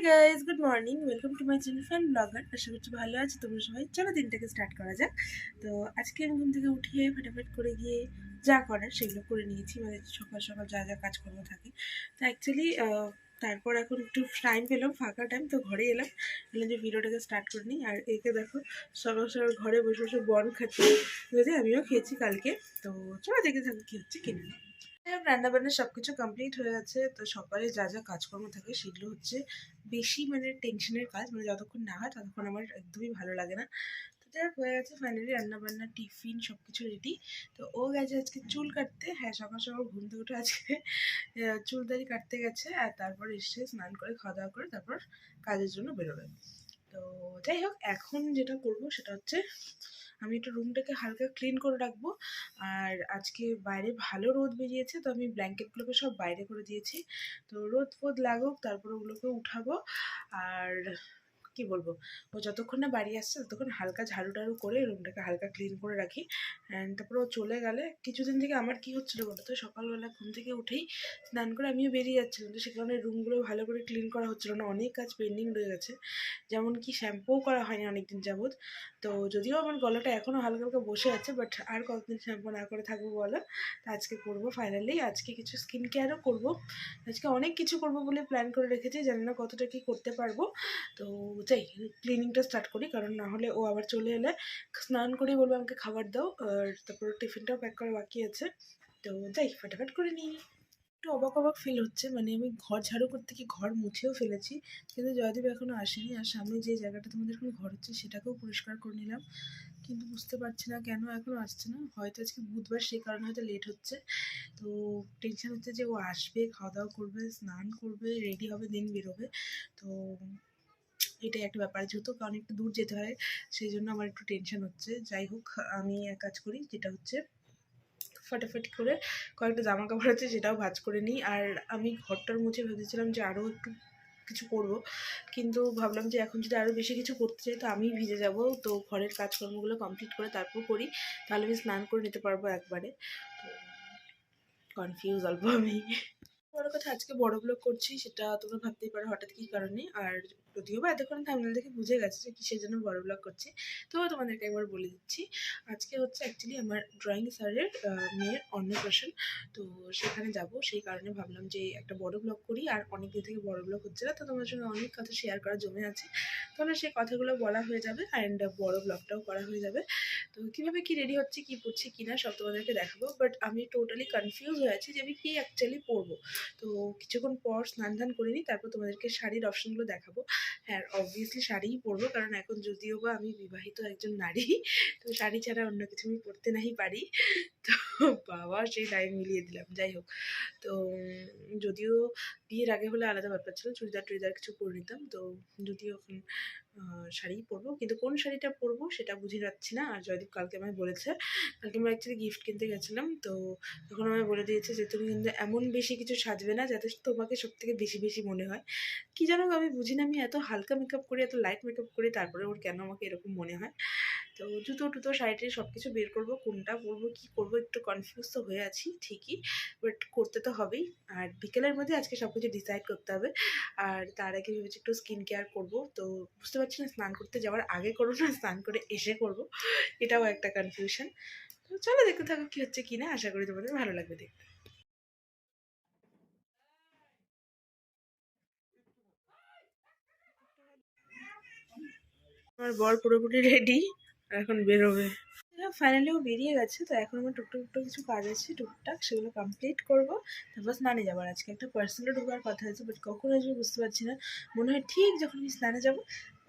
Guys, good morning, welcome to my channel fan blogger. আশা করছি ভালো আছে তোমরা সবাই। চলো দিনটাকে স্টার্ট করা যাক। তো আজকে আমি ঘুম থেকে উঠিয়ে ফটাফট করে গিয়ে যা করার সেগুলো করে নিয়েছি, মানে সকাল সকাল যা যা কাজকর্ম থাকে। তো অ্যাকচুয়ালি তারপর এখন একটু টাইম পেলাম, ফাঁকা টাইম, তো ঘরে এলাম, বললাম যে ভিডিওটাকে স্টার্ট করে নিই। আর একে দেখো সকাল সকাল ঘরে বসে বসে বন খাচ্ছি, যদি আমিও খেয়েছি কালকে। তো চলো দেখে থাকো কী হচ্ছে কিনে। রান্না বান্না সবকিছু কমপ্লিট হয়ে আছে। তো সকালে যা যা কাজকর্ম থাকে সেগুলো হচ্ছে বেশি মানে টেনশনের কাজ, মানে যতক্ষণ না হয় ততক্ষণ আমার একদমই ভালো লাগে না। তো যাই হোক, হয়ে গেছে ফাইনালি রান্না বান্না, টিফিন সব কিছু রেডি। তো ও গেছে আজকে চুল কাটতে। হ্যাঁ, সকাল সকাল ঘুম থেকে উঠে আজকে চুল দাড়ি কাটতে গেছে। আর তারপর এসে স্নান করে খাওয়া দাওয়া করে তারপর কাজের জন্য বেরোবে। তো যাই হোক, এখন যেটা করব সেটা হচ্ছে আমি একটু রুমটাকে হালকা ক্লিন করে রাখবো। আর আজকে বাইরে ভালো রোদ বেরিয়েছে, তো আমি ব্ল্যাঙ্কেটগুলোকে সব বাইরে করে দিয়েছি। তো রোদ ফোদ লাগুক, তারপর ওগুলোকে উঠাবো। আর কি বলবো, ও যতক্ষণ না বাড়ি আসছে ততক্ষণ হালকা ঝাড়ু টাড়ু করে রুমটাকে হালকা ক্লিন করে রাখি। অ্যান্ড তারপর ও চলে গেলে, কিছুদিন থেকে আমার কি হচ্ছিলো বলো তো, সকালবেলা ঘুম থেকে উঠেই স্নান করে আমিও বেরিয়ে যাচ্ছিলাম, তো সে কারণে রুমগুলো ভালো করে ক্লিন করা হচ্ছিলো না, অনেক কাজ পেন্ডিং রয়ে গেছে। যেমন কি শ্যাম্পুও করা হয়নি অনেকদিন যাবৎ। তো যদিও আমার গলাটা এখনও হালকা হালকা বসে আছে, বাট আর কতদিন শ্যাম্পু না করে থাকবো বলো। তো আজকে করবো ফাইনালি, আজকে কিছু স্কিন কেয়ারও করবো। আজকে অনেক কিছু করবো বলে প্ল্যান করে রেখেছি, জানি না কতটা কি করতে পারবো। তো যাই ক্লিনিংটা স্টার্ট করি, কারণ না হলে ও আবার চলে এলে স্নান করেই বলবো আমাকে খাবার দাও। আর তারপর টিফিনটাও প্যাক করা বাকি আছে। তো যাই ফটাফট করে নিই। একটু অবাক অবাক ফিল হচ্ছে, মানে আমি ঘর ঝাড়ু করতে গিয়ে ঘর মুছেও ফেলেছি, কিন্তু জয়দীপ এখনও আসেনি। আর সামনে যে জায়গাটা তোমাদের এখন ঘর হচ্ছে সেটাকেও পরিষ্কার করে নিলাম, কিন্তু বুঝতে পারছি না কেন এখনও আসছে না। হয়তো আজকে বুধবার, সেই কারণে হয়তো লেট হচ্ছে। তো টেনশন হচ্ছে যে ও আসবে, খাওয়া দাওয়া করবে, স্নান করবে, রেডি হবে, দিন বেরোবে। তো এটাই একটা ব্যাপার, যেহেতু অনেকটা দূর যেতে হয়, সেই জন্য আমার একটু টেনশন হচ্ছে। যাই হোক, আমি এক কাজ করি, যেটা হচ্ছে ফটাফট করে কয়েকটা জামা কাপড় আছে সেটাও ভাঁজ করে নিই। আর আমি ঘরটার মুছে ভেবেছিলাম যে আরও একটু কিছু করব, কিন্তু ভাবলাম যে এখন যদি আরও বেশি কিছু করতে চাই তো আমি ভিজে যাব। তো ঘরের কাজকর্মগুলো কমপ্লিট করে তারপর করি, তাহলে আমি স্নান করে নিতে পারবো একবারে। তো কনফিউজ অল্প আমি। বড় কথা, আজকে বড় ব্লগ করছি, সেটা তোমরা ভাবতেই পারো হঠাৎ কী কারণে। আর যদিও বা এতক্ষণ থাম্বনেল দেখে বুঝে গেছে যে কিসের জন্য বড় ব্লগ করছি, তো তোমাদেরকে একবার বলে দিচ্ছি। আজকে হচ্ছে অ্যাকচুয়ালি আমার ড্রয়িং স্যারের মেয়ের অন্নপ্রাশন। তো সেখানে যাব, সেই কারণে ভাবলাম যে একটা বড় ব্লগ করি। আর অনেক দিন থেকে বড় ব্লগ হচ্ছে না, তো তোমাদের সঙ্গে অনেক কথা শেয়ার করা জমে আছে, তাহলে সেই কথাগুলো বলা হয়ে যাবে অ্যান্ড বড় ব্লগটাও করা হয়ে যাবে। তো কীভাবে কী রেডি হচ্ছে, কী পড়ছি কী না, সব তোমাদেরকে দেখাবো। বাট আমি টোটালি কনফিউজ হয়ে আছি যে আমি কী অ্যাকচুয়ালি পরবো। তো কিছুক্ষণ পর স্নান ধান করে নিই, তারপর তোমাদেরকে শাড়ির অপশানগুলো দেখাবো। হ্যাঁ, অবভিয়াসলি শাড়িই পরবো, কারণ এখন যদিও বা আমি বিবাহিত একজন নারী, তো শাড়ি ছাড়া অন্য কিছু আমি পরতে নাহি পারি। তো বাবা, সেই টাইম মিলিয়ে দিলাম। যাই হোক, তো যদিও বিয়ের আগে হলে আলাদা ব্যাপার ছিল, চুড়িদার টুড়িদার কিছু পরে নিতাম। তো যদিও এখন শাড়িই পরবো, কিন্তু কোন শাড়িটা পরবো সেটা বুঝে যাচ্ছি না। আর জয়দীপ কালকে আমায় বলেছে, কালকে আমরা অ্যাকচুয়ালি গিফট কিনতে গেছিলাম, তো তখন আমায় বলে দিয়েছে যে তুমি কিন্তু এমন বেশি কিছু সাজবে না যাতে তোমাকে সব থেকে বেশি বেশি মনে হয়। কী জানো, আমি বুঝি না, আমি এত হালকা মেকআপ করি, এত লাইট মেকআপ করি, তারপরে ওর কেন আমাকে এরকম মনে হয়। তো জুতো টুতো শাড়িতে সব কিছু বের করবো, কোনটা পরবো কী করবো একটু কনফিউজ তো হয়ে আছি ঠিকই, বাট করতে তো হবেই। আর বিকেলের মধ্যে আজকে সব কিছু ডিসাইড করতে হবে। আর তার আগে ভেবেছি একটু স্কিন কেয়ার করবো। তো বুঝতে পারছি না স্নান করতে যাওয়ার আগে করবো না স্নান করে এসে করবো, এটাও একটা কনফিউশন। তো চলো দেখতে থাকো কী হচ্ছে কি না, আশা করি তোমাদের ভালো লাগবে দেখতে। আমার বর পুরোপুরি রেডি, এখন বেরোবে। ফাইনালিও বেরিয়ে গেছে। তো এখন আমার টুকটাক টুকটাক কিছু কাজ আছে, টুকটাক সেগুলো কমপ্লিট করবো, তারপর স্নানে যাবার আজকে একটা পার্সোনাল ঢোকার কথা আছে, বাট কখন আসবে বুঝতে পারছি না। মনে হয় ঠিক যখন আমি স্নানে যাবো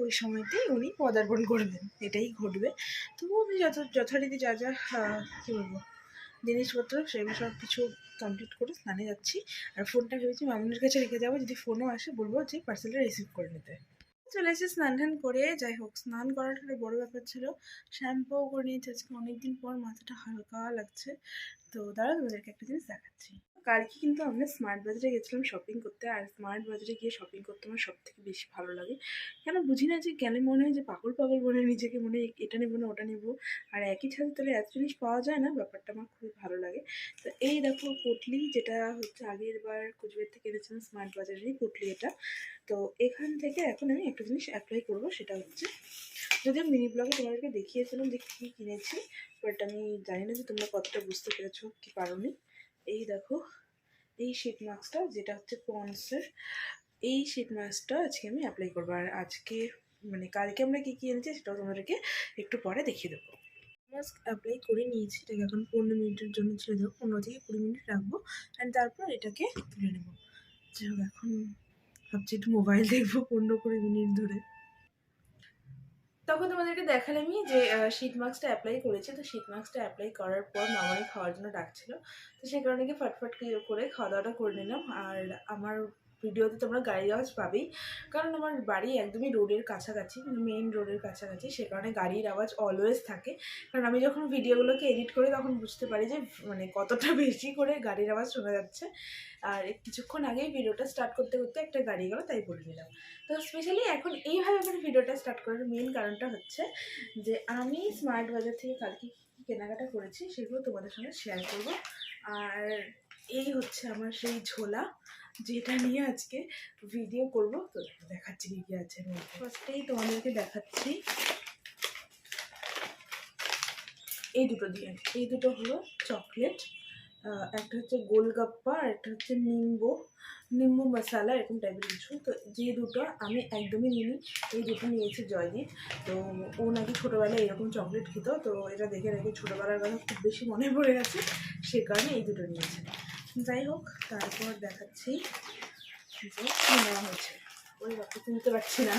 ওই সময়তেই উনি পদার্পণ করবেন, এটাই ঘটবে। তবুও আমি যথারীতি যা যা কী বলবো জিনিসপত্র সেগুলো সব কিছু কমপ্লিট করে স্নানে যাচ্ছি। আর ফোনটা ভেবেছি মামুনের কাছে রেখে যাবো, যদি ফোনও আসে বলবো যে পার্সেলটা রিসিভ করে নিতে। চলে এসে স্নান টান করে, যাই হোক স্নান করাটা একটা বড়ো ব্যাপার ছিল, শ্যাম্পুও করে নিয়েছি আজকে অনেকদিন পর, মাথাটা হালকা লাগছে। তো দাঁড়াও তোমাদেরকে একটা জিনিস দেখাচ্ছি। কালকে কিন্তু আমরা স্মার্ট বাজারে গেছিলাম শপিং করতে। আর স্মার্ট বাজারে গিয়ে শপিং করতে আমার সবথেকে বেশি ভালো লাগে। কেন বুঝি না, যে গেলে মনে হয় যে পাগল পাগল বলে নিজেকে, মনে হয় এটা নেবো না ওটা নেবো, আর একই ছাদের তলে এত জিনিস পাওয়া যায় না, ব্যাপারটা আমার খুবই ভালো লাগে। তো এই দেখো পটলি, যেটা হচ্ছে আগের বার কুচবিহার থেকে এনেছিলাম স্মার্ট বাজারেরই পটলি এটা। তো এখান থেকে এখন আমি একটা জিনিস অ্যাপ্লাই করবো, সেটা হচ্ছে, যদিও মিনি ব্লগে তোমাদেরকে দেখিয়েছিলাম যে কী কিনেছি, বাট আমি জানি না যে তোমরা কতটা বুঝতে পেরেছো কি পারোনি। এই দেখো এই শীট মাস্কটা, যেটা হচ্ছে পন্ডসের, এই শীট মাস্কটা আজকে আমি অ্যাপ্লাই করবো। আর আজকে মানে কালকে আমরা কী কী এনেছি সেটাও তোমাদেরকে একটু পরে দেখিয়ে দেবো। মাস্ক অ্যাপ্লাই করে নিয়েছি, এটাকে এখন 15 মিনিটের জন্য ছেড়ে দেবো, 15 থেকে 20 মিনিট রাখবো, অ্যান্ড তারপর এটাকে তুলে নেবো। যাই হোক, এখন ভাবছি একটু মোবাইল দেখবো 15-20 মিনিট ধরে। তখন তোমাদেরকে দেখালামই যে শীট মাস্কটা অ্যাপ্লাই করেছে। তো শীট মাস্কটা অ্যাপ্লাই করার পর মামাকে খাওয়ার জন্য ডাকছিল, তো সেই কারণে কি ফটফট করে খাওয়া দাওয়াটা করে নিলাম। আর আমার ভিডিওতে তোমরা গাড়ির আওয়াজ পাবেই, কারণ আমার বাড়ি একদমই রোডের কাছাকাছি, মেইন রোডের কাছাকাছি, সে কারণে গাড়ির আওয়াজ অলওয়েজ থাকে। কারণ আমি যখন ভিডিওগুলোকে এডিট করি তখন বুঝতে পারি যে মানে কতটা বেশি করে গাড়ির আওয়াজ শোনা যাচ্ছে। আর কিছুক্ষণ আগেই ভিডিওটা স্টার্ট করতে করতে একটা গাড়ি গেল, তাই বলে নিলাম। তো স্পেশালি এখন এইভাবে করে ভিডিওটা স্টার্ট করার মেন কারণটা হচ্ছে যে আমি স্মার্ট বাজার থেকে কালকে কেনাকাটা করেছি সেগুলো তোমাদের সঙ্গে শেয়ার করব। আর এই হচ্ছে আমার সেই ঝোলা, যেটা নিয়ে আজকে ভিডিও করব। তো দেখাচ্ছি কী কী আছে। ফার্স্টেই তোমাদেরকে দেখাচ্ছি এই দুটো দিয়ে। এই দুটো হলো চকলেট, একটা হচ্ছে গোলগাপ্পা, আর একটা হচ্ছে নিম্বু মশালা, এরকম টাইপের কিছু। তো যে দুটো আমি একদমই নিইনি, এই দুটো নিয়েছে জয়দীপ। তো ও নাকি ছোটোবেলায় এরকম চকলেট খেত, তো এটা দেখে নাকি ছোটোবেলার কথা খুব বেশি মনে পড়ে গেছে, সে কারণে এই দুটো নিয়েছে। যাই হোক, তারপর দেখাচ্ছি যে কী নেওয়া হয়েছে। ওই বাকি তুলতে পারছি না,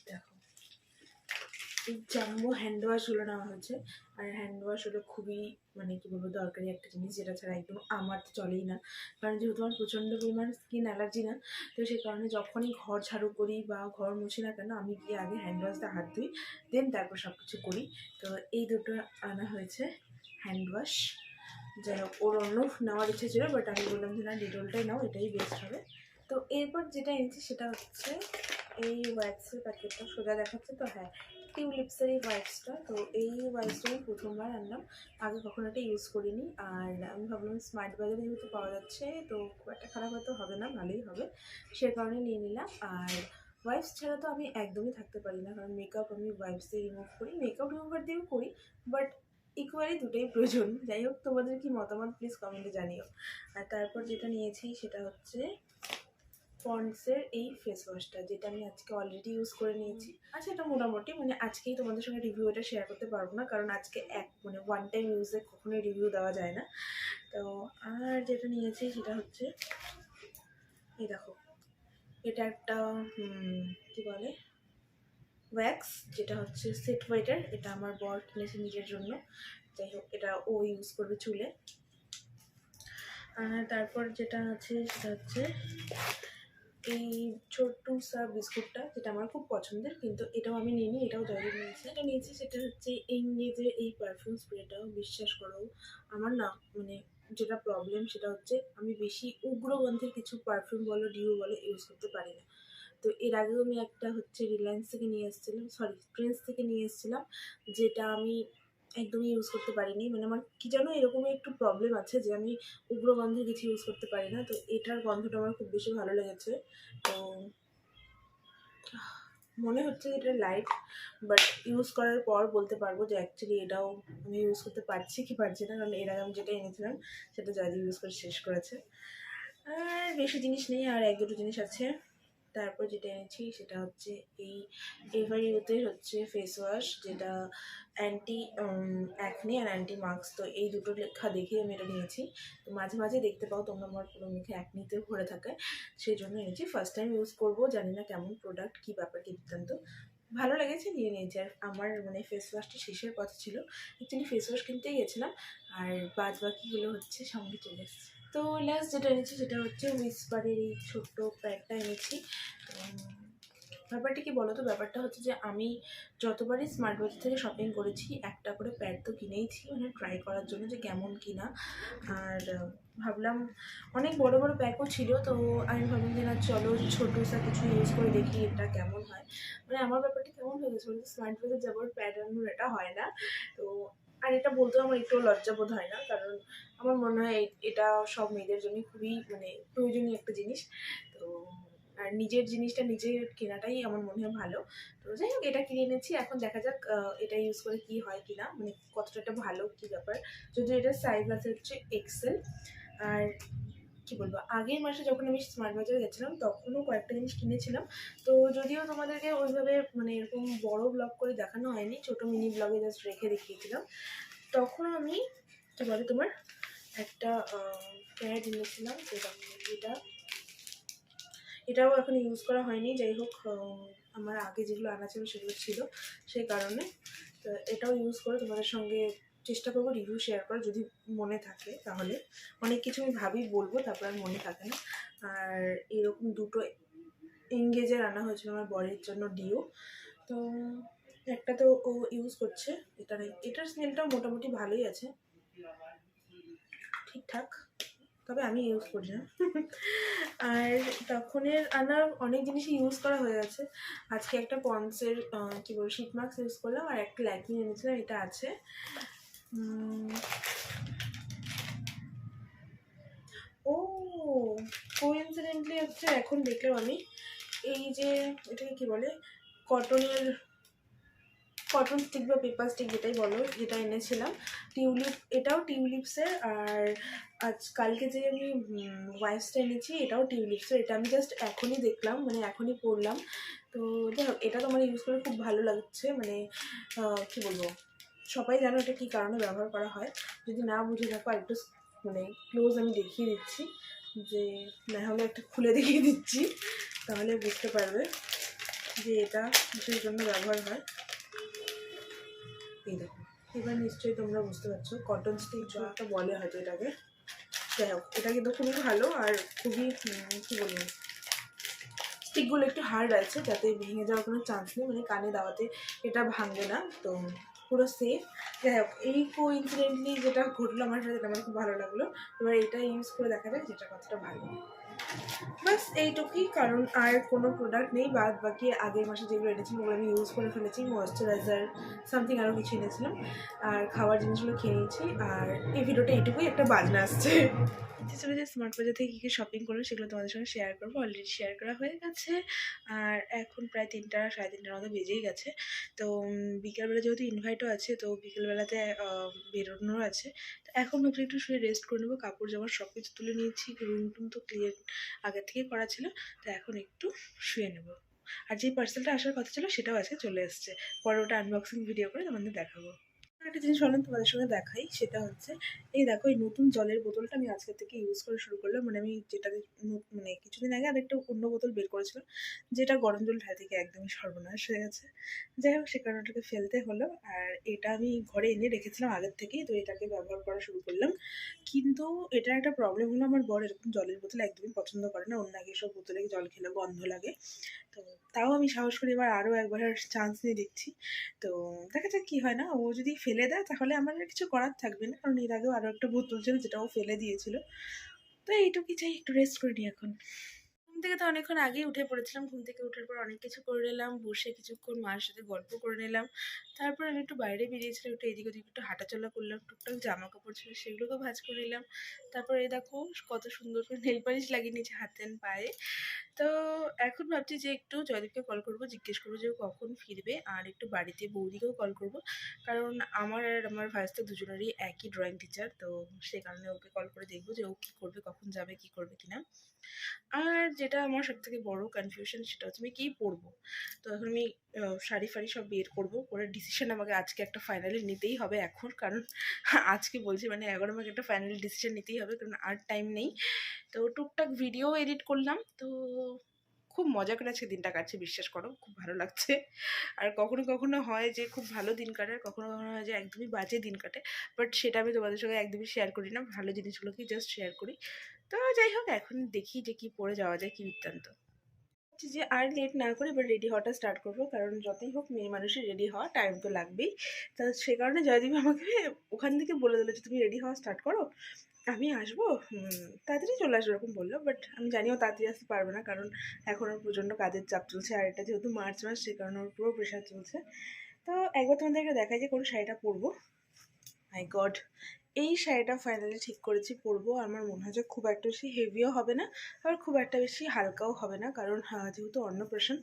দেখো এই জাম্বো হ্যান্ড ওয়াশগুলো নেওয়া হয়েছে। আর হ্যান্ড ওয়াশ হলো খুবই মানে কী বলবো দরকারি একটা জিনিস, যেটা ছাড়া একদম আমার তো চলেই না। কারণ যেহেতু আমার প্রচণ্ড পরিমাণ স্কিন অ্যালার্জি না, তো সেই কারণে যখনই ঘর ঝাড়ু করি বা ঘর মুছি না কেন, আমি গিয়ে আগে হ্যান্ড ওয়াশ দিয়ে হাত ধুই, দেন তারপর সব কিছু করি। তো এই দুটো আনা হয়েছে হ্যান্ড ওয়াশ। যাই হোক, ওর অন্য নেওয়ার ইচ্ছে ছিল, বাট আমি বললাম যে না, ডিটলটাই নাও, এটাই বেস্ট হবে। তো এরপর যেটা এনেছি সেটা হচ্ছে এই ওয়্যাক্সের প্যাকেটটা, সোজা দেখাচ্ছে তো, হ্যাঁ টিউলিপসের এই ওয়াইপসটা। তো এই ওয়াইপসটা আমি প্রথমবার আনলাম, আগে কখনো এটা ইউজ করিনি। আর আমি ভাবলাম স্মার্ট বাজারে যেহেতু পাওয়া যাচ্ছে, তো খুব একটা খারাপ হয়তো হবে না, ভালোই হবে, সে কারণে নিয়ে নিলাম। আর ওয়াইপস ছাড়া তো আমি একদমই থাকতে পারি না, কারণ মেকআপ আমি ওয়াইপস দিয়ে রিমুভ করি, মেকআপ রিমুভার দিয়েও করি, বাট ইকুয়ালি দুটোই প্রয়োজন। যাই হোক, তোমাদের কি মতামত প্লিজ কমেন্টে জানিও। আর তারপর যেটা নিয়েছি সেটা হচ্ছে পন্ডসের এই ফেস ওয়াশটা, যেটা আমি আজকে অলরেডি ইউজ করে নিয়েছি। আচ্ছা, এটা মোটামুটি মানে আজকেই তোমাদের সঙ্গে রিভিউ এটা শেয়ার করতে পারবো না, কারণ আজকে মানে ওয়ান টাইম ইউজে কখনোই রিভিউ দেওয়া যায় না। তো আর যেটা নিয়েছি সেটা হচ্ছে এই দেখো, এটা একটা কী বলে ওয়্যাক্স, যেটা হচ্ছে সেট ওয়েটার। এটা আমার বর কিনেছে নিজের জন্য। যাই হোক, এটা ও ইউজ করবে চুলে। আর তারপর যেটা আছে সেটা হচ্ছে এই ছোট্টু সা বিস্কুটটা, যেটা আমার খুব পছন্দের, কিন্তু এটাও আমি নিইনি, এটাও জয়দীপ নিয়েছে। এটা নিয়েছি সেটা হচ্ছে এই নিজের এই পারফিউম স্প্রেটাও। বিশ্বাস করো, আমার না মানে যেটা প্রবলেম সেটা হচ্ছে আমি বেশি উগ্র গন্ধের কিছু পারফিউম বলো ডিও বলো ইউজ করতে পারি না। তো এর আগেও আমি একটা হচ্ছে রিলায়েন্স থেকে নিয়ে এসেছিলাম, সরি ট্রেন্ডস থেকে নিয়ে এসেছিলাম, যেটা আমি একদমই ইউজ করতে পারিনি। মানে আমার কী যেন এরকমই একটু প্রবলেম আছে যে আমি উগ্র গন্ধে কিছু ইউজ করতে পারি না। তো এটার গন্ধটা আমার খুব বেশি ভালো লেগেছে। তো মনে হচ্ছে এটা লাইট, বাট ইউজ করার পর বলতে পারবো যে অ্যাকচুয়ালি এটাও আমি ইউজ করতে পারছি কি পারছি না, কারণ এর আগে আমি যেটা এনেছিলাম সেটা জয়দীপ ইউজ করে শেষ করেছে। আর বেশি জিনিস নেই, আর এক দুটো জিনিস আছে। তারপর যেটা এনেছি সেটা হচ্ছে এই এভার ইউথের হচ্ছে ফেস ওয়াশ, যেটা অ্যান্টি অ্যাকনি আর অ্যান্টি মার্কস। তো এই দুটো লেখা দেখে আমি এটা নিয়েছি। তো মাঝে মাঝে দেখতে পাও তোমরা আমার পুরো মুখে অ্যাকনিতে ভরে থাকে, সেই জন্য এনেছি। ফার্স্ট টাইম ইউজ করবো, জানি না কেমন প্রোডাক্ট, কী ব্যাপার কী বৃত্তান্ত, ভালো লেগেছে, নিয়ে নিয়েছি। আর আমার মানে ফেস ওয়াশটা শেষের কথা ছিল, অ্যাকচুয়ালি ফেস ওয়াশ কিনতেই গেছিলাম, আর বাদ বাকিগুলো হচ্ছে সঙ্গে চলে এসেছে। তো লাস্ট যেটা এনেছি সেটা হচ্ছে হুইসপারের এই ছোট্ট প্যাকটা এনেছি। ব্যাপারটা কি বলো তো, ব্যাপারটা হচ্ছে যে আমি যতবারই স্মার্ট বাজার থেকে শপিং করেছি একটা করে প্যাড তো কিনেইছি, মানে ট্রাই করার জন্য যে কেমন কিনা। আর ভাবলাম অনেক বড় বড় প্যাকও ছিল, তো আমি ভাবলাম যে না চলো ছোটো সা কিছু ইউজ করে দেখি এটা কেমন হয়। মানে আমার ব্যাপারটা কেমন হয়ে গেছে বলতে, স্মার্ট বাজার যাবার প্যাড আনবো এটা হয় না। তো আর এটা বলতেও আমার একটু লজ্জাবোধ হয় না, কারণ আমার মনে হয় এটা সব মেয়েদের জন্য খুবই মানে প্রয়োজনীয় একটা জিনিস। তো আর নিজের জিনিসটা নিজের কেনাটাই আমার মনে হয় ভালো। তো যাই হোক এটা কিনে এনেছি, এখন দেখা যাক এটা ইউজ করে কি হয় কিনা, মানে কতটা ভালো কি ব্যাপার। যদি এটার সাইজ আছে হচ্ছে এক্সেল। আর কি বলবো, আগের মাসে যখন আমি স্মার্ট বাজারে গেছিলাম তখনও কয়েকটা জিনিস কিনেছিলাম। তো যদিও তোমাদেরকে ওইভাবে মানে এরকম বড় ব্লগ করে দেখানো হয়নি, ছোট মিনি ব্লগে জাস্ট রেখে দেখিয়েছিলাম। তখন আমি কি বলে তোমার একটা প্যাড এনেছিলাম, এটা এটাও এখন ইউজ করা হয়নি। যাই হোক আমার আগে যেগুলো আনা ছিল সেগুলো ছিল, সেই কারণে তো এটাও ইউজ করে তোমাদের সঙ্গে চেষ্টা করবো রিভিউ শেয়ার করার, যদি মনে থাকে তাহলে। অনেক কিছু আমি ভাবি বলবো, তারপর আর মনে থাকে না। আর এরকম দুটো এঙ্গেজের আনা হয়েছিল আমার বরের জন্য ডিও। তো একটা তো ও ইউজ করছে, এটার স্মেলটাও মোটামুটি ভালোই আছে, ঠিকঠাক, তবে আমি ইউজ করি না। আর তখনের আনা অনেক জিনিসই ইউজ করা হয়ে গেছে। আজকে একটা পন্ডসের কী বলবো শীট মাস্ক ইউজ করলাম, আর একটা ল্যাকমি এনেছিলাম, এটা আছে। ও কোইন্সিডেন্টলি হচ্ছে এখন দেখলাম আমি এই যে এটাকে কী বলে কটন স্টিক বা পেপার স্টিক যেটাই বলো, যেটা এনেছিলাম টিউলিপ, এটাও টিউলিপসের। আর কালকে যে আমি ওয়াইফসটা এনেছি এটাও টিউলিপসের। এটা আমি জাস্ট এখনই দেখলাম, মানে এখনই পড়লাম। তো যাই হোক এটা তো আমার ইউজ করে খুব ভালো লাগছে, মানে কী বলবো, সবাই জানো এটা কী কারণে ব্যবহার করা হয়। যদি না বুঝে থাকো আর একটু মানে ক্লোজ আমি দেখিয়ে দিচ্ছি, যে না হলে একটা খুলে দেখিয়ে দিচ্ছি, তাহলে বুঝতে পারবে যে এটা কিসের জন্য ব্যবহার হয়। এই দেখো, এবার নিশ্চয়ই তোমরা বুঝতে পারছো কটন স্টিক যা একটা বলে হয়তো এটাকে। যাই হোক এটা কিন্তু খুবই ভালো, আর খুবই কী বলবো, স্টিকগুলো একটু হার্ড আছে যাতে ভেঙে যাওয়ার কোনো চান্স নেই, মানে কানে দেওয়াতে এটা ভাঙবে না, তো পুরো সেফ। যাই হোক এই কোইন্সিডেন্টলি যেটা ঘটলো আমার সাথে, আমার খুব ভালো লাগলো। এবার এটা ইউজ করে দেখা যাক যেটা কতটা ভালো। বাস এইটুকুই, কারণ আর কোনো প্রোডাক্ট নেই। বাদ বাকি আগের মাসে যেগুলো এনেছিলাম ওগুলো আমি ইউজ করে ফেলেছি, ময়েশ্চারাইজার সামথিং আরও কিছু এনেছিলাম, আর খাওয়ার জিনিসগুলো খেয়ে নিয়েছি। আর এই ভিডিওটা এইটুকুই, একটা বাজনা আসছে। ছিল যে স্মার্ট বাজার থেকে কী কী শপিং করলো সেগুলো তোমাদের সঙ্গে শেয়ার করবো, অলরেডি শেয়ার করা হয়ে গেছে। আর এখন প্রায় 3টা সাড়ে 3টার মতো বেজেই গেছে। তো বিকেলবেলা যেহেতু ইনভাইটও আছে, তো বিকেলবেলাতে বেরোনোর আছে। তো এখন ভাবছি একটু শুয়ে রেস্ট করে নেবো, কাপড় জামা সব কিছু তুলে নিয়েছি, রুম টুম তো ক্লিয়ার আগের থেকেই করা ছিল। তো এখন একটু শুয়ে নেবো। আর যে পার্সেলটা আসার কথা ছিল সেটাও আজকে চলে এসছে, পরে ওটা আনবক্সিং ভিডিও করে তোমাদের দেখাবো। একটা জিনিস ভাবলাম তোমাদের সঙ্গে দেখাই, সেটা হচ্ছে এই দেখো এই নতুন জলের বোতলটা আমি আজকের থেকে ইউজ করা শুরু করলাম। মানে আমি যেটা মানে কিছুদিন আগে আরেকটা অন্য বোতল বের করেছিলাম, যেটা গরম জল ঢালা থেকে একদমই সর্বনাশ হয়ে গেছে। যাই হোক সে কারণে ওটাকে ফেলতে হলো। আর এটা আমি ঘরে এনে রেখেছিলাম আগের থেকেই, তো এটাকে ব্যবহার করা শুরু করলাম। কিন্তু এটার একটা প্রবলেম হলো, আমার বর এরকম জলের বোতল একদমই পছন্দ করে না, অন্য আগে সব বোতলে জল খেলে গন্ধ লাগে। তো তাও আমি সাহস করে এবার আরও একবার চান্স নিয়ে দেখছি। তো দেখা যাক কী হয়। না ও যদি ফেলে দেয় তাহলে আমার আর কিছু করার থাকবে না, কারণ এর আগেও আরও একটা বোতল ছিল যেটা ও ফেলে দিয়েছিল। তো এইটুকুই, চাই একটু রেস্ট করে নিই এখন। ঘুম থেকে তো অনেকক্ষণ আগেই উঠে পড়েছিলাম, ঘুম থেকে ওঠার পর অনেক কিছু করে নিলাম, বসে কিছুক্ষণ মার সাথে গল্প করে নিলাম। তারপর আমি একটু বাইরে বেরিয়েছিলাম, একটু এদিক ওদিক একটু হাঁটাচলা করলাম, টুকটাক জামা কাপড় ছিল সেগুলোকেও ভাঁজ করে নিলাম। তারপর এই দেখো কত সুন্দর করে নেল পালিশ লাগিয়ে নিয়েছি হাতে পায়ে। তো এখন ভাবছি যে একটু জয়দীপকে কল করবো, জিজ্ঞেস করবো যে ও কখন ফিরবে, আর একটু বাড়িতে বৌদিকেও কল করব, কারণ আমার আর আমার ভাইস্তা দুজনেরই একই ড্রয়িং টিচার। তো সেই কারণে ওকে কল করে দেখবো যে ও কী করবে, কখন যাবে, কী করবে কিনা। আর যেটা আমার সবথেকে বড় কনফিউশন সেটা হচ্ছে আমি কী পরবো। তো এখন আমি শাড়ি ফাড়ি সব বের করবো, করে ডিসিশন আমাকে আজকে একটা ফাইনালি নিতেই হবে এখন, কারণ আজকে বলছি মানে এখন আমাকে একটা ফাইনালি ডিসিশন নিতেই হবে, কারণ আর টাইম নেই। তো টুকটাক ভিডিও এডিট করলাম, তো খুব মজা করে আজকে দিনটা কাটছে, বিশ্বাস করো খুব ভালো লাগছে। আর কখনো কখনো হয় যে খুব ভালো দিন কাটে, আর কখনো কখনো হয় যে একদমই বাজে দিন কাটে, বাট সেটা আমি তোমাদের সঙ্গে একদমই শেয়ার করি না, ভালো জিনিসগুলোকেই জাস্ট শেয়ার করি। তো যাই হোক এখন দেখি যে কী পরে যাওয়া যায়, কী বৃত্তান্ত। যে আর লেট না করে এবার রেডি হওয়াটা স্টার্ট করবো, কারণ যতই হোক মেয়ে মানুষের রেডি হওয়া টাইম তো লাগবেই। তা সে কারণে জয়দীপ আমাকে ওখান থেকে বলে দিল যে তুমি রেডি হওয়া স্টার্ট করো, আমি আসবো, তাড়াতাড়ি চলে আসবো এরকম বললো। বাট আমি জানিও তাড়াতাড়ি আসতে পারবে না, কারণ এখন ওর প্রচণ্ড কাজের চাপ চলছে, আর এটা যেহেতু মার্চ মাস সে কারণে ওর পুরো প্রেশার চলছে। তো একবার তোমাদেরকে দেখাই যে কোন শাড়িটা পরবো। মাই গড, এই শাড়িটা ফাইনালি ঠিক করেছি পরবো। আমার মনে হয় যে খুব একটা বেশি হেভিও হবে না, আর খুব একটা বেশি হালকাও হবে না, কারণ যেহেতু অন্নপ্রাশন,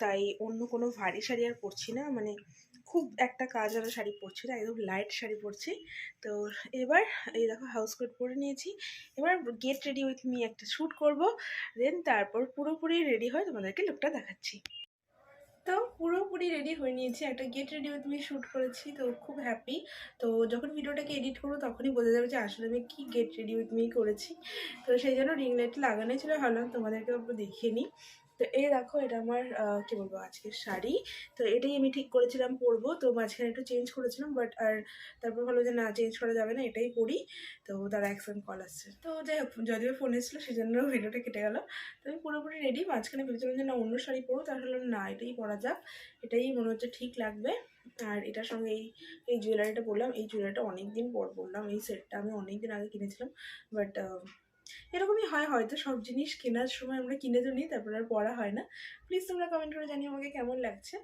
তাই অন্য কোনো ভারী শাড়ি আর পরছি না, মানে খুব একটা কাজওয়ালা শাড়ি পরছি না, একদম লাইট শাড়ি পরছি। তো এবার এই দেখো হাউস কোট পরে নিয়েছি, এবার গেট রেডি উইথ মি একটা শ্যুট করব, দেন তারপর পুরোপুরি রেডি হয়ে তোমাদেরকে লুকটা দেখাচ্ছি। তো পুরোপুরি রেডি হয়ে নিয়েছি, একটা get ready with me shoot করেছি, তো খুব হ্যাপি। তো যখন ভিডিওটাকে এডিট করবো তখনই বোঝা যাবে যে আসলে আমি কি গেট রেডি উইথ মি করেছি। তো সেই জন্য রিং লাইট লাগানোই ছিল, ভাবলাম তোমাদেরকে একটু দেখিয়ে নিই। তো এই দেখো এটা আমার কী বলবো আজকের শাড়ি। তো এটাই আমি ঠিক করেছিলাম পরবো, তো মাঝখানে একটু চেঞ্জ করেছিলাম, বাট আর তারপর হলো যে না, চেঞ্জ করা যাবে না, এটাই পরি। তো তার অ্যাকশন কল আসছে, তো যাই হোক যদিও ফোন এসেছিলো সেই জন্য ভিডিওটা কেটে গেলো। তো আমি পুরোপুরি রেডি, মাঝখানে ভেবেছিলাম যে না অন্য শাড়ি পরবো, তাহলে না এটাই পরা যাক, এটাই মনে হচ্ছে ঠিক লাগবে। আর এটার সঙ্গে এই জুয়েলারিটা পরলাম, এই জুয়েলারিটা অনেক দিন পর পরলাম, এই সেটটা আমি অনেক দিন আগে কিনেছিলাম। বাট এরকমই হয় হয়তো, সব জিনিস কেনার সময় আমরা কিনে তো নিই, তারপর আর পড়া হয় না। প্লিজ তোমরা কমেন্ট করে জানিও আমাকে কেমন লাগছে।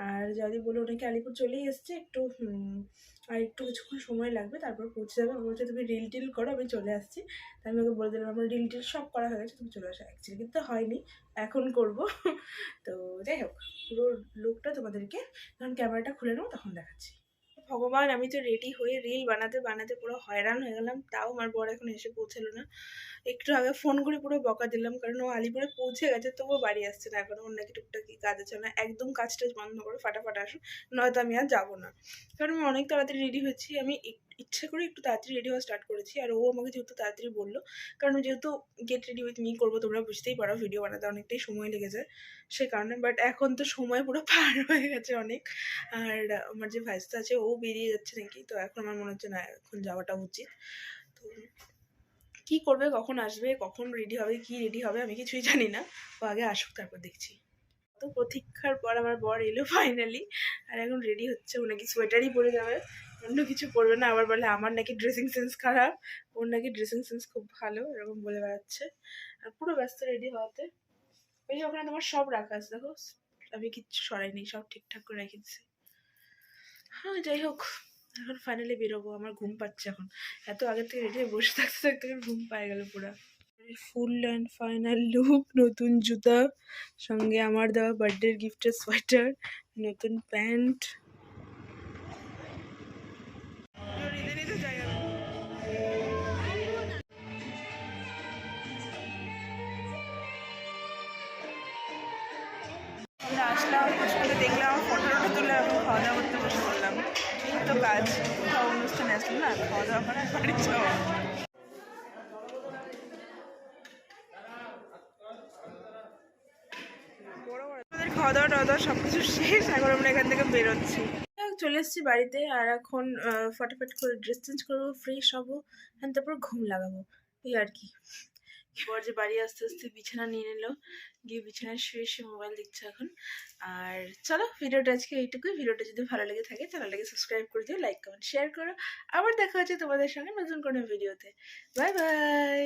আর যদি বলো ওনাকে আলিপুর চলেই এসছে, একটু আর একটু কিছুক্ষণ সময় লাগবে, তারপর পৌঁছে যাবে। বলছে তুমি রিল টিল করো, আমি চলে আসছি। তাই আমি ওকে বলে দিলাম আমার রিল টিল সব করা হয়ে গেছে, তুমি চলে আসো। অ্যাকচুয়ালি কিন্তু হয়নি, এখন করব। তো যাই হোক, পুরো লুকটা তোমাদেরকে যখন ক্যামেরাটা খুলে নেবো তখন দেখাচ্ছি। ভগবান, আমি তো রেডি হয়ে রিল বানাতে বানাতে পুরো হয়রান হয়ে গেলাম, তাও আমার বর এখন এসে পৌঁছালো না। একটু আগে ফোন করে পুরো বকা দিলাম, কারণ ও আলিপুরে পৌঁছে গেছে তবুও বাড়ি আসছে না এখন, ওর নাকি টুকটাকি কাজ আছে না। একদম কাজ টাজ বন্ধ করে ফাটাফাট আসুন, নয়তো আমি আর যাবো না। কারণ আমি অনেক তাড়াতাড়ি রেডি হয়েছি, আমি ইচ্ছে করে একটু তাড়াতাড়ি রেডি হওয়া স্টার্ট করেছি। আর ও আমাকে যেহেতু তাড়াতাড়ি বললো, কারণ যেহেতু গেট রেডি উইথ মি করবো, তোমরা বুঝতেই পারো ভিডিও বানাতে অনেকটাই সময় লেগে যায় সে কারণে। বাট এখন তো সময় পুরো পার হয়ে গেছে অনেক। আর আমার যে ভাইস্তা আছে ও বেরিয়ে যাচ্ছে নাকি, তো এখন আমার মনে হচ্ছে না এখন যাওয়াটা উচিত। তো কি করবে, কখন আসবে, কখন রেডি হবে, কি রেডি হবে আমি কিছুই জানি না। ও আগে আসুক তারপর দেখছি। তো প্রতীক্ষার পর আমার বর এলো ফাইনালি, আর এখন রেডি হচ্ছে। ও নাকি সোয়েটারই পরে যাবে, অন্য কিছু পরবে না। আবার বলে আমার নাকি ড্রেসিং সেন্স খারাপ, ওর নাকি ড্রেসিং সেন্স খুব ভালো, এরকম বলে বেড়াচ্ছে। আর পুরো ব্যস্ত রেডি হওয়াতে। ওই যে ওখানে তোমার সব রাখা আছে দেখো, আমি কিচ্ছু সরাইনি, সব ঠিকঠাক করে রেখে দিচ্ছি। হ্যাঁ যাই হোক, এখন ফাইনালি বেরোবো। আমার ঘুম পাচ্ছে এখন, এত আগের থেকে রেডি হয়ে বসে থাকতে থাকতে ঘুম পায়ে গেল পুরো। ফুল অ্যান্ড ফাইনাল লুক, নতুন জুতা, সঙ্গে আমার দেওয়া বার্থডের গিফটের সোয়েটার, নতুন প্যান্ট। আমরা আসলাম, বসে দেখলাম, ফটো তুলে এখন খাওয়া দাওয়া করতে বসে পড়লাম। এই তো কাজ, কোথাও অনুষ্ঠানে আসলাম না, খাওয়া দাওয়া করে বাড়ি যাওয়া। খাওয়া দাওয়া টাওয়া দাওয়া সব কিছু শেষ, এখন আমরা এখান থেকে বেরোচ্ছি। চলে এসেছি বাড়িতে, আর এখন ফটাফট করে ড্রেস চেঞ্জ করবো, ফ্রেশ হবো, তারপর ঘুম লাগাবো, এই আর কি। বর যে বাড়ি আস্তে আস্তে বিছানা নিয়ে নিল, গিয়ে বিছানায় শুয়ে শুয়ে মোবাইল দেখছে এখন। আর চলো, ভিডিওটা আজকে এইটুকুই। ভিডিওটা যদি ভালো লেগে থাকে চ্যানেলটাকে সাবস্ক্রাইব করে দিও, লাইক কমেন্ট শেয়ার করো। আবার দেখা হচ্ছে তোমাদের সঙ্গে নতুন কোনো ভিডিওতে। Bye bye.